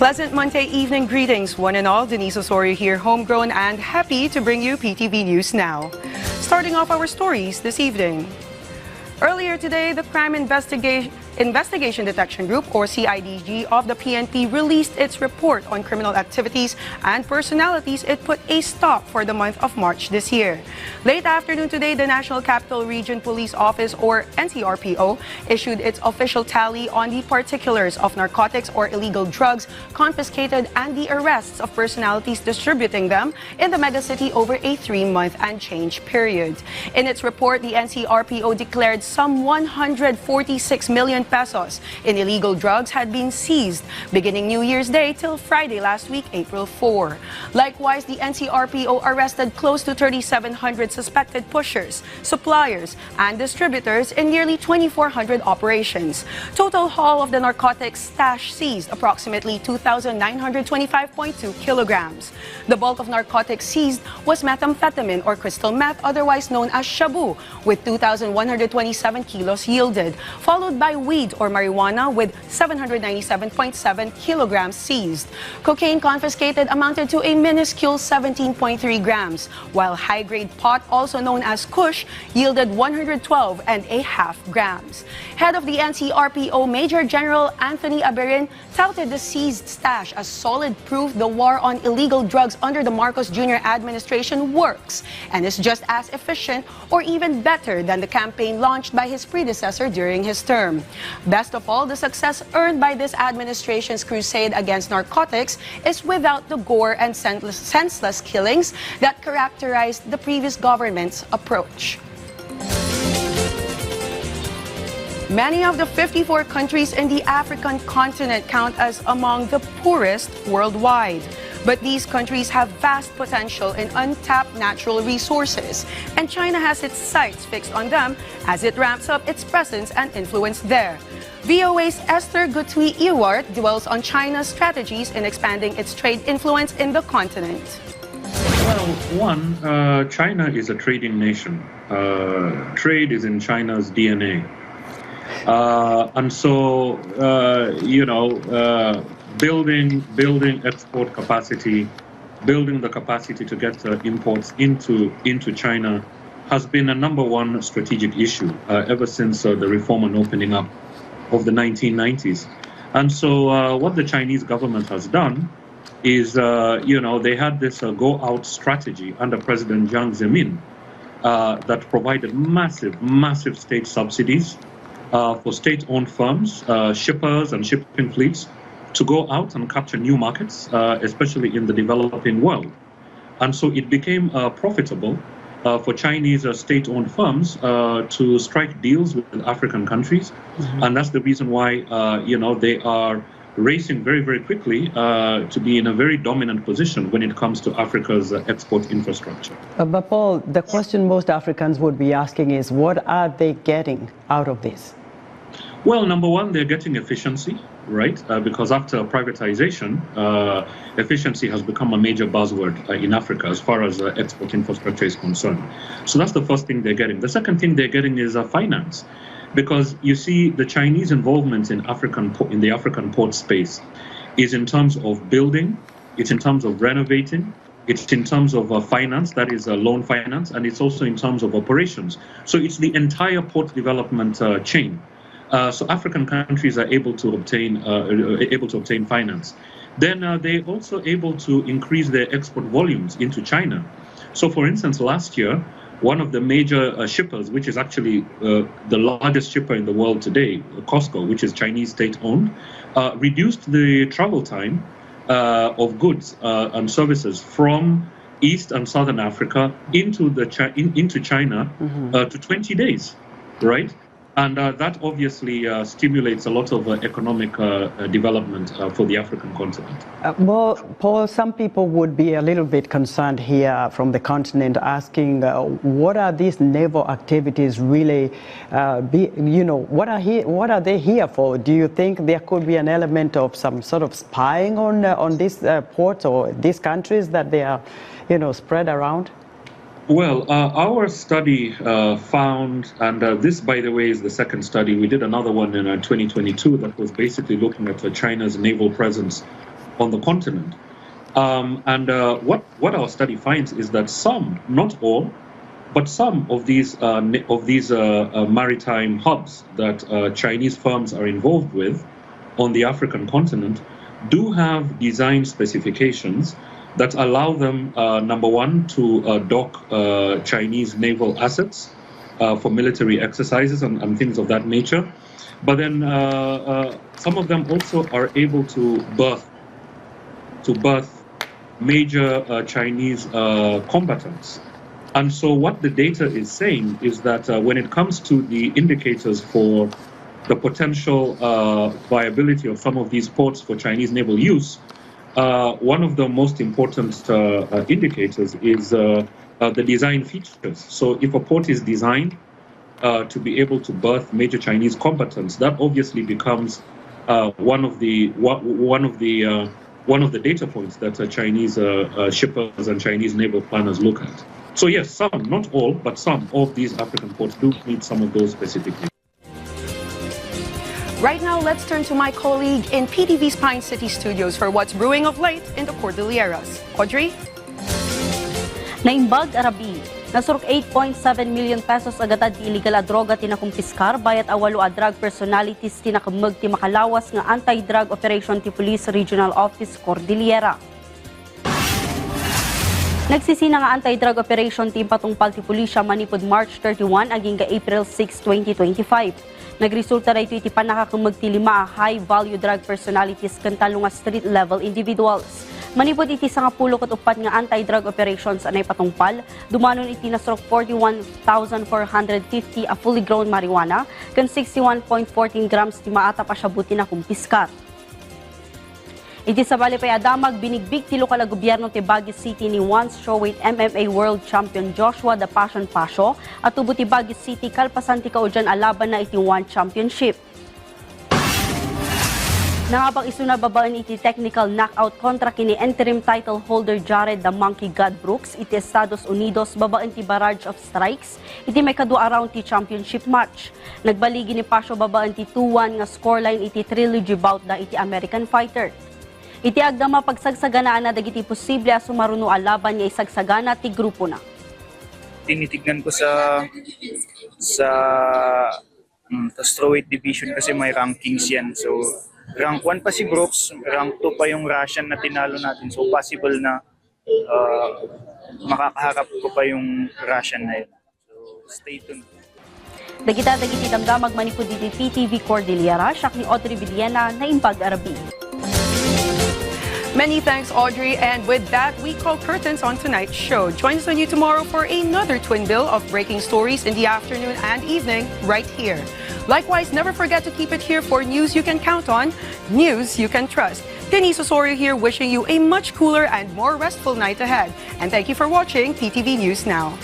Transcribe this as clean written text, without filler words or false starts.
Pleasant Monday evening greetings, one and all. Denise Osorio here, homegrown and happy to bring you PTV News Now. Starting off our stories this evening. Earlier today, the Crime Investigation Detection Group, or CIDG, of the PNP released its report on criminal activities and personalities it put a stop for the month of March this year. Late afternoon today, the National Capital Region Police Office, or NCRPO, issued its official tally on the particulars of narcotics or illegal drugs confiscated and the arrests of personalities distributing them in the megacity over a 3-month and change period. In its report, the NCRPO declared some 146 million pesos in illegal drugs had been seized beginning New Year's Day till Friday last week, April 4. Likewise, the NCRPO arrested close to 3,700 suspected pushers, suppliers, and distributors in nearly 2,400 operations. Total haul of the narcotics stash seized approximately 2,925.2 kilograms. The bulk of narcotics seized was methamphetamine or crystal meth, otherwise known as shabu, with 2,127 kilos yielded, followed by weed or marijuana with 797.7 kilograms seized. Cocaine confiscated amounted to a minuscule 17.3 grams, while high-grade pot, also known as kush, yielded 112.5 grams. Head of the NCRPO, Major General Anthony Aberin, touted the seized stash as solid proof the war on illegal drugs under the Marcos Jr. administration works and is just as efficient or even better than the campaign launched by his predecessor during his term. Best of all, the success earned by this administration's crusade against narcotics is without the gore and senseless killings that characterized the previous government's approach. Many of the 54 countries in the African continent count as among the poorest worldwide. But these countries have vast potential in untapped natural resources, and China has its sights fixed on them as it ramps up its presence and influence there. VOA's Esther Gutui-Iwart dwells on China's strategies in expanding its trade influence in the continent. Well, China is a trading nation. Trade is in China's DNA. And so, building export capacity, building the capacity to get imports into China has been a #1 strategic issue ever since the reform and opening up of the 1990s. And so what the Chinese government has done is, they had this go-out strategy under President Jiang Zemin that provided massive state subsidies for state-owned firms, shippers and shipping fleets to go out and capture new markets, especially in the developing world. And so it became profitable for Chinese state-owned firms to strike deals with African countries. Mm-hmm. And that's the reason why, they are racing very quickly to be in a very dominant position when it comes to Africa's export infrastructure. But Paul, the question most Africans would be asking is, what are they getting out of this? Well, #1, they're getting efficiency, right? Because after privatization, efficiency has become a major buzzword in Africa as far as export infrastructure is concerned. So that's the first thing they're getting. The second thing they're getting is finance, because you see the Chinese involvement in the African port space is in terms of building, it's in terms of renovating, it's in terms of finance, that is loan finance, and it's also in terms of operations. So it's the entire port development chain. So African countries are able to obtain finance. Then they're also able to increase their export volumes into China. So, for instance, last year, one of the major shippers, which is actually the largest shipper in the world today, COSCO, which is Chinese state-owned, reduced the travel time of goods and services from East and Southern Africa into China to 20 days, right? And that obviously stimulates a lot of economic development for the African continent. Well, Paul, some people would be a little bit concerned here from the continent, asking what are these naval activities really? What are they here for? Do you think there could be an element of some sort of spying on these ports or these countries that they are, spread around? Well, our study found, and this, by the way, is the second study. We did another one in 2022 that was basically looking at China's naval presence on the continent. What our study finds is that some, not all, but some of these maritime hubs that Chinese firms are involved with on the African continent do have design specifications that allow them, number one, to dock Chinese naval assets for military exercises and things of that nature. But then some of them also are able to birth major Chinese combatants. And so what the data is saying is that when it comes to the indicators for the potential viability of some of these ports for Chinese naval use, one of the most important indicators is the design features. So if a port is designed to be able to birth major Chinese combatants, that obviously becomes one of the data points that Chinese shippers and Chinese naval planners look at. So yes, some, not all, but some of these African ports do meet some of those specifically. Right now, let's turn to my colleague in PTV's Pine City studios for what's brewing of late in the Cordilleras. Audrey? Naimbag Arabi, nasurok 8.7 million pesos agatad ti illegal a droga tinakumpiskar bayat awalo a drug personalities tinakamag ti makalawas nga anti-drug operation ti Police Regional Office Cordillera. Nagsisina nga anti-drug operation ti patungpal ti pulisya manipod March 31 aging ka April 6, 2025. Nagresulta na ito iti panakakamag ti 5 high-value drug personalities kantalo nga street-level individuals. Manipod iti sa nga pulo kat upat nga anti-drug operations anay patungpal, dumanon iti nasrok 41,450 a fully grown marijuana, kan 61.14 grams ti maata pa siya buti na kumpiskar. Iti sa bali pay adamag binigbig ti lokal a gobyerno ti Baguio City ni once strawweight MMA World Champion Joshua The Passion Pacio at tubo ti Baguio City kalpasan ti kaudyan alaban na iti One Championship. Nangabang isuna babaan iti technical knockout kontra kini interim title holder Jared the Monkey God Brooks iti Estados Unidos babaan ti barrage of strikes iti may kadua round ti championship match. Nagbaligi ni Pacio babaan ti 2-1 nga scoreline iti trilogy bout da iti American fighter. Iti agdama pagsagsaganaan na dagiti posible a sumaruno a laban nga isagsagana ti grupo na. Tinitignan ko sa strawweight division kasi may rankings yan. So rank 1 pa si Brooks, rank 2 pa yung Russian na tinalo natin. So possible na makakaharap ko pa yung Russian na yun. So stay tuned. Dagiti damdamag manipod iti PTV Cordillera, siya ni Audrey Villena na Imbag Arabi. Many thanks, Audrey. And with that, we call curtains on tonight's show. Join us on you tomorrow for another twin bill of breaking stories in the afternoon and evening right here. Likewise, never forget to keep it here for news you can count on, news you can trust. Denise Osorio here wishing you a much cooler and more restful night ahead. And thank you for watching PTV News Now.